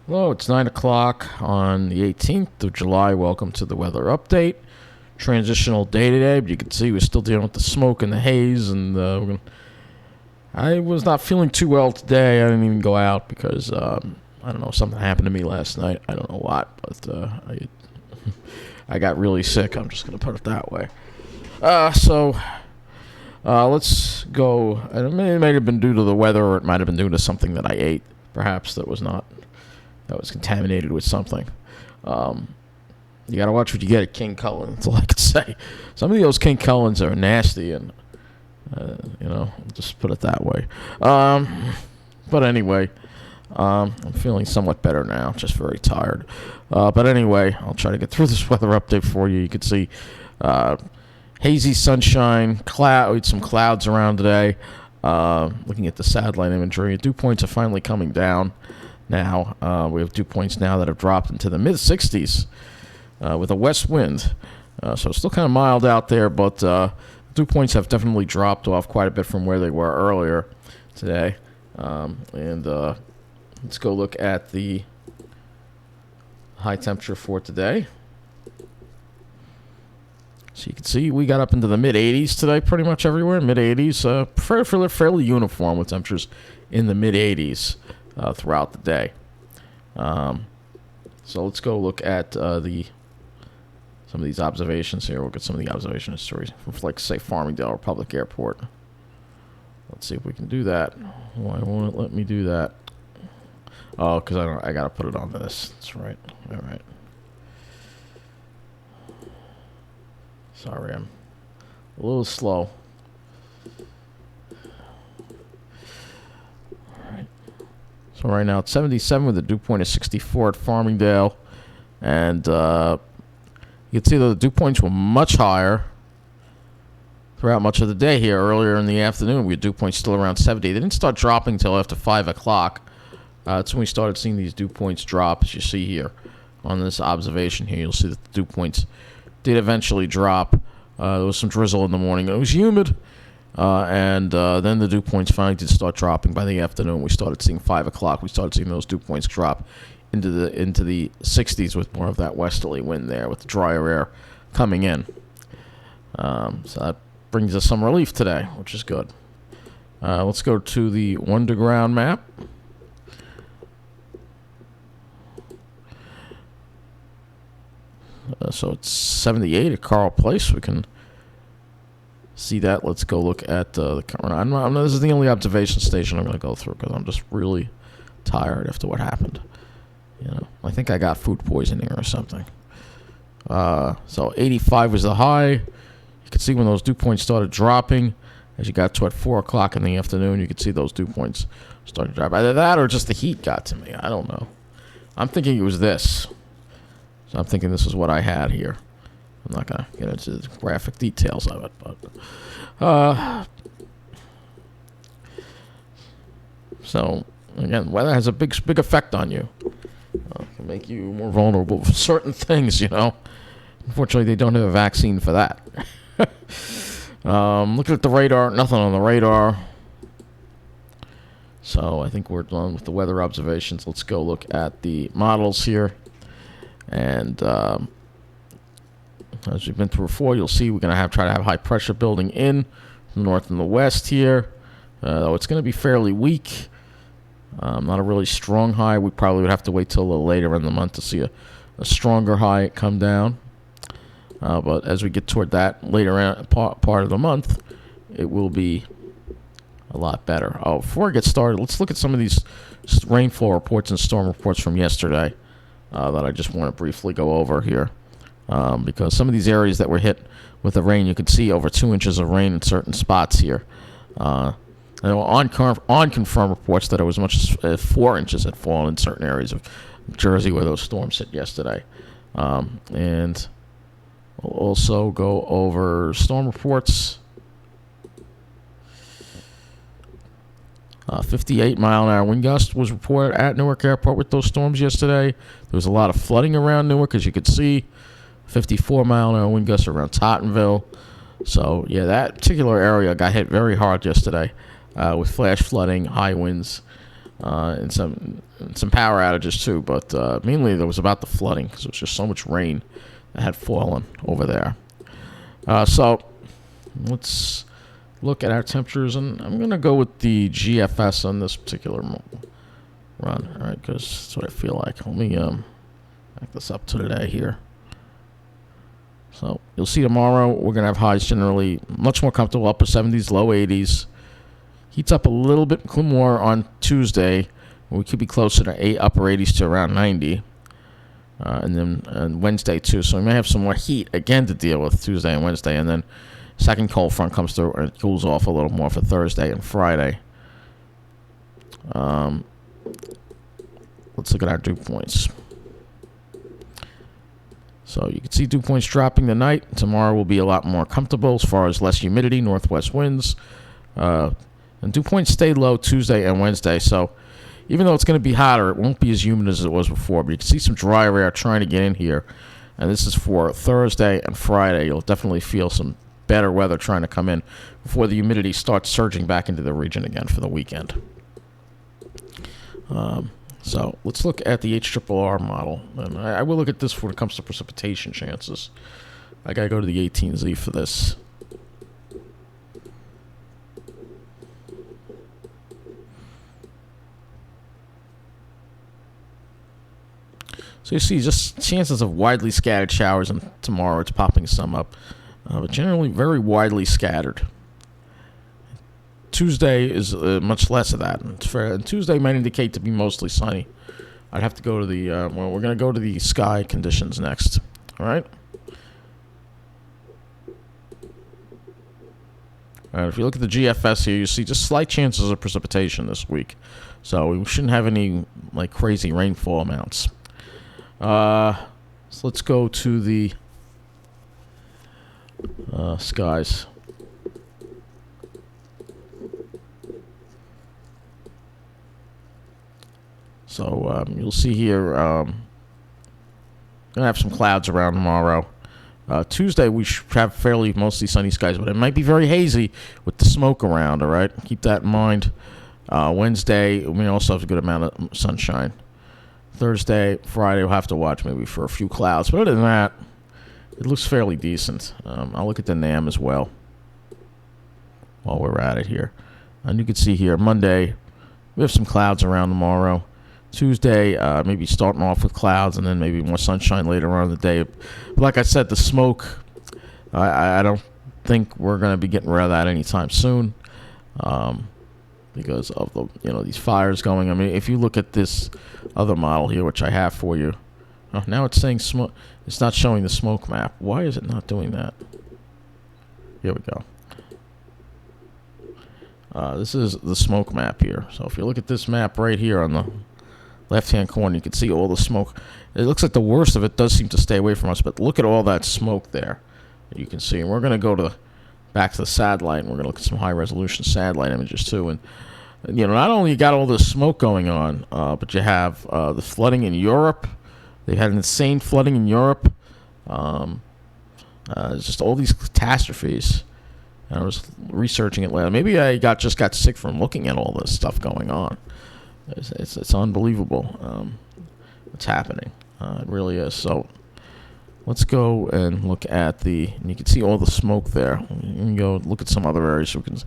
Hello, it's 9 o'clock on the 18th of July. Welcome to the weather update. Transitional day today, but you can see we're still dealing with the smoke and the haze. And I was not feeling too well today. I didn't even go out because, I don't know, something happened to me last night. I don't know what, but I got really sick. I'm just going to put it that way. Let's go. It may have been due to the weather, or it might have been due to something that I ate, perhaps, that was contaminated with something. You gotta watch what you get at King Cullen. That's all I can say. Some of those King Cullens are nasty, and just put it that way. But anyway, I'm feeling somewhat better now. Just very tired. But anyway, I'll try to get through this weather update for you. You can see hazy sunshine, some clouds around today. Looking at the satellite imagery, dew points are finally coming down. Now, we have dew points now that have dropped into the mid-60s with a west wind. So it's still kind of mild out there, but dew points have definitely dropped off quite a bit from where they were earlier today. Let's go look at the high temperature for today. So you can see we got up into the mid-80s today pretty much everywhere, mid-80s. Fairly uniform with temperatures in the mid-80s. Throughout the day. So let's go look at some of these observations here. We'll get some of the observation stories from, like, say, Farmingdale or Public Airport. Let's see if we can do that. Why won't it let me do that? Oh, because I gotta put it on this. That's right. All right. Sorry, I'm a little slow. So right now it's 77 with a dew point of 64 at Farmingdale. And you can see that the dew points were much higher throughout much of the day here. Earlier in the afternoon, we had dew points still around 70. They didn't start dropping until after 5 o'clock. That's when we started seeing these dew points drop, as you see here on this observation here. You'll see that the dew points did eventually drop. There was some drizzle in the morning. It was humid. Then the dew points finally did start dropping by the afternoon. We started seeing 5 o'clock. We started seeing those dew points drop into the 60s with more of that westerly wind there, with the drier air coming in. So that brings us some relief today, which is good. Let's go to the underground map. So it's 78 at Carl Place. We can see that. Let's go look at the camera. This is the only observation station I'm going to go through because I'm just really tired after what happened. I think I got food poisoning or something. So 85 was the high. You could see when those dew points started dropping. As you got toward 4 o'clock in the afternoon, you could see those dew points started to drop. Either that or just the heat got to me. I don't know. I'm thinking it was this. So I'm thinking this is what I had here. I'm not going to get into the graphic details of it, but so again, weather has a big effect on you. It can make you more vulnerable for certain things, Unfortunately, they don't have a vaccine for that. Looking at the radar, nothing on the radar. So I think we're done with the weather observations. Let's go look at the models here. And as we've been through before, you'll see we're going to try to have high pressure building in from the north and the west here. Though it's going to be fairly weak. Not a really strong high. We probably would have to wait till a little later in the month to see a stronger high come down. But as we get toward that later part of the month, it will be a lot better. Before I get started, let's look at some of these rainfall reports and storm reports from yesterday that I just want to briefly go over here. Because some of these areas that were hit with the rain, you can see over 2 inches of rain in certain spots here. On confirmed reports that it was as much as 4 inches had fallen in certain areas of Jersey where those storms hit yesterday. And we'll also go over storm reports. 58-mile-an-hour wind gust was reported at Newark Airport with those storms yesterday. There was a lot of flooding around Newark, as you could see. 54-mile-an-hour wind gusts around Tottenville. So, yeah, that particular area got hit very hard yesterday with flash flooding, high winds. and some power outages too. But mainly there was about the flooding because there was just so much rain that had fallen over there. So let's look at our temperatures, and I'm gonna go with the GFS on this particular run. All right, because that's what I feel like. Let me back this up to today here. So you'll see tomorrow we're going to have highs generally much more comfortable, upper 70s, low 80s. Heats up a little bit more on Tuesday. We could be closer to upper 80s to around 90. And then Wednesday too. So we may have some more heat again to deal with Tuesday and Wednesday. And then second cold front comes through and it cools off a little more for Thursday and Friday. Let's look at our dew points. So you can see dew points dropping tonight. Tomorrow will be a lot more comfortable as far as less humidity, northwest winds. And dew points stay low Tuesday and Wednesday. So even though it's going to be hotter, it won't be as humid as it was before. But you can see some drier air trying to get in here. And this is for Thursday and Friday. You'll definitely feel some better weather trying to come in before the humidity starts surging back into the region again for the weekend. So let's look at the HRRR model. And I will look at this when it comes to precipitation chances. I got to go to the 18Z for this. So you see just chances of widely scattered showers, and tomorrow it's popping some up. But generally very widely scattered. Tuesday is much less of that. And Tuesday might indicate to be mostly sunny. I'd have to go to the, we're going to go to the sky conditions next. All right? If you look at the GFS here, you see just slight chances of precipitation this week. So we shouldn't have any like crazy rainfall amounts. So let's go to the skies. So you'll see here, gonna have some clouds around tomorrow. Tuesday we should have fairly mostly sunny skies, but it might be very hazy with the smoke around. All right, keep that in mind. Wednesday we also have a good amount of sunshine. Thursday, Friday we'll have to watch maybe for a few clouds, but other than that, it looks fairly decent. I'll look at the NAM as well while we're at it here, and you can see here Monday we have some clouds around tomorrow. Tuesday, maybe starting off with clouds and then maybe more sunshine later on in the day. But like I said, the smoke, I don't think we're going to be getting rid of that anytime soon because of the these fires going. I mean, if you look at this other model here, which I have for you, now it's saying smoke. It's not showing the smoke map. Why is it not doing that? Here we go. This is the smoke map here. So if you look at this map right here on the left-hand corner, you can see all the smoke. It looks like the worst of it does seem to stay away from us, but look at all that smoke there that you can see. And we're going to go back to the satellite, and we're going to look at some high-resolution satellite images too. And not only you got all this smoke going on, but you have the flooding in Europe. They had insane flooding in Europe. It's just all these catastrophes. And I was researching it later. Maybe I just got sick from looking at all this stuff going on. It's unbelievable what's happening. It really is. So let's go and look at and you can see all the smoke there. You can go look at some other areas so we can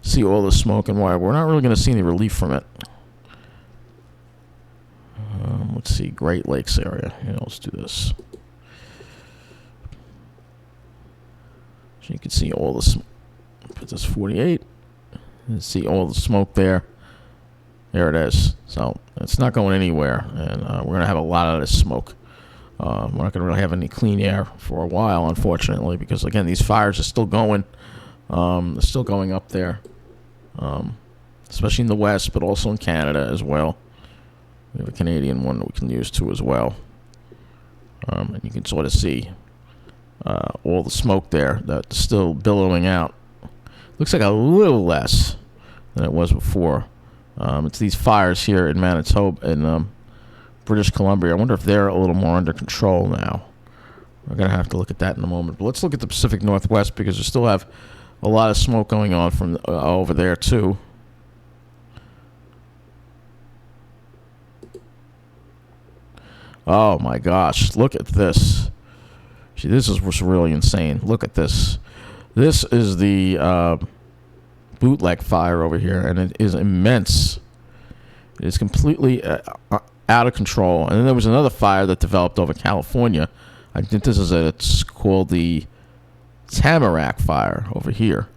see all the smoke and why. We're not really going to see any relief from it. Let's see, Great Lakes area. Let's do this. So you can see all the smoke. Put this 48. You see all the smoke there. There it is. So it's not going anywhere, and we're going to have a lot of this smoke. We're not going to really have any clean air for a while, unfortunately, because, again, these fires are still going. They're still going up there, especially in the West, but also in Canada as well. We have a Canadian one that we can use, too, as well. And you can sort of see all the smoke there that's still billowing out. Looks like a little less than it was before. It's these fires here in Manitoba and British Columbia. I wonder if they're a little more under control now. We're going to have to look at that in a moment. But let's look at the Pacific Northwest because we still have a lot of smoke going on from over there too. Oh my gosh, look at this. See, this is what's really insane. Look at this. This is the bootleg fire over here, and it is immense. It is completely out of control. And then there was another fire that developed over California. I think this is it's called the Tamarack fire over here.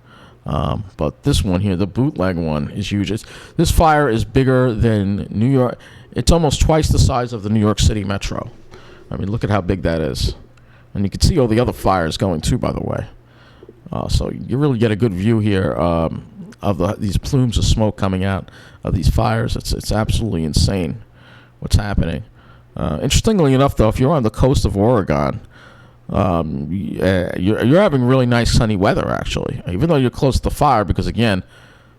But this one here, the bootleg one, is huge. This fire is bigger than New York. It's almost twice the size of the New York City metro. I mean, look at how big that is. And you can see all the other fires going too, by the way. So you really get a good view here of these plumes of smoke coming out of these fires. It's absolutely insane what's happening. Interestingly enough, though, if you're on the coast of Oregon, you're having really nice sunny weather, actually, even though you're close to the fire, because, again,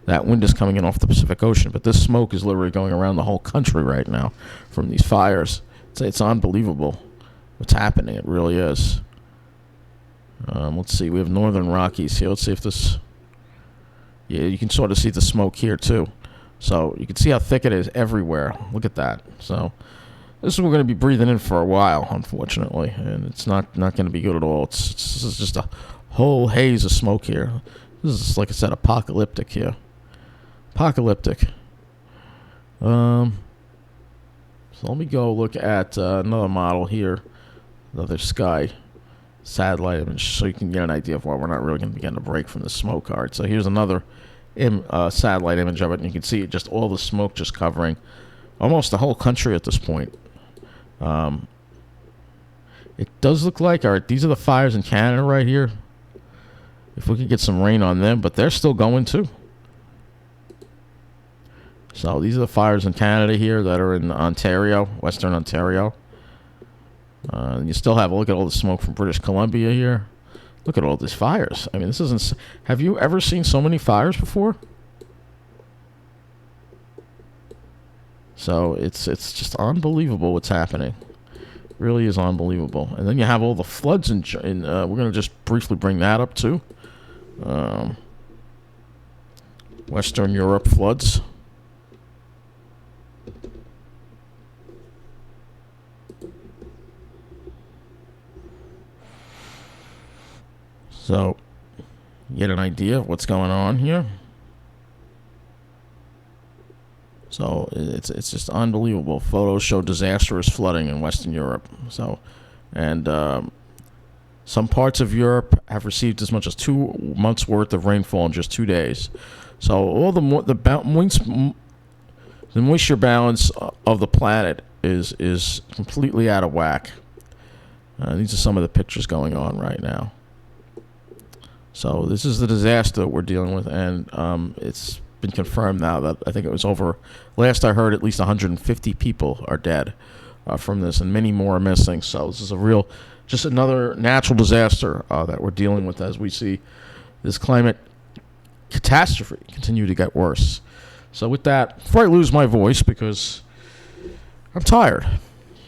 that wind is coming in off the Pacific Ocean. But this smoke is literally going around the whole country right now from these fires. It's unbelievable what's happening. It really is. Let's see. We have Northern Rockies here. Let's see if this... Yeah, you can sort of see the smoke here, too. So you can see how thick it is everywhere. Look at that. So this is what we're going to be breathing in for a while, unfortunately. And it's not going to be good at all. This is just a whole haze of smoke here. This is, like I said, apocalyptic here. Apocalyptic. So let me go look at another model here. Another sky satellite image, so you can get an idea of why we're not really going to be getting a break from the smoke card. So here's another satellite image of it, and you can see just all the smoke just covering almost the whole country at this point. It does look like, all right, these are the fires in Canada right here. If we could get some rain on them, but they're still going too. So these are the fires in Canada here that are in Ontario, Western Ontario. You still have a look at all the smoke from British Columbia here. Look at all these fires. I mean, this isn't... Have you ever seen so many fires before? So it's just unbelievable what's happening. It really is unbelievable. And then you have all the floods in we're going to just briefly bring that up too. Western Europe floods. So, you get an idea of what's going on here. So, it's just unbelievable. Photos show disastrous flooding in Western Europe. So, and some parts of Europe have received as much as 2 months' worth of rainfall in just 2 days. So, all the moisture balance of the planet is completely out of whack. These are some of the pictures going on right now. So this is the disaster that we're dealing with, and it's been confirmed now that I think it was over. Last I heard, at least 150 people are dead from this, and many more are missing. So this is just another natural disaster that we're dealing with as we see this climate catastrophe continue to get worse. So with that, before I lose my voice, because I'm tired,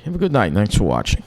have a good night. Thanks for watching.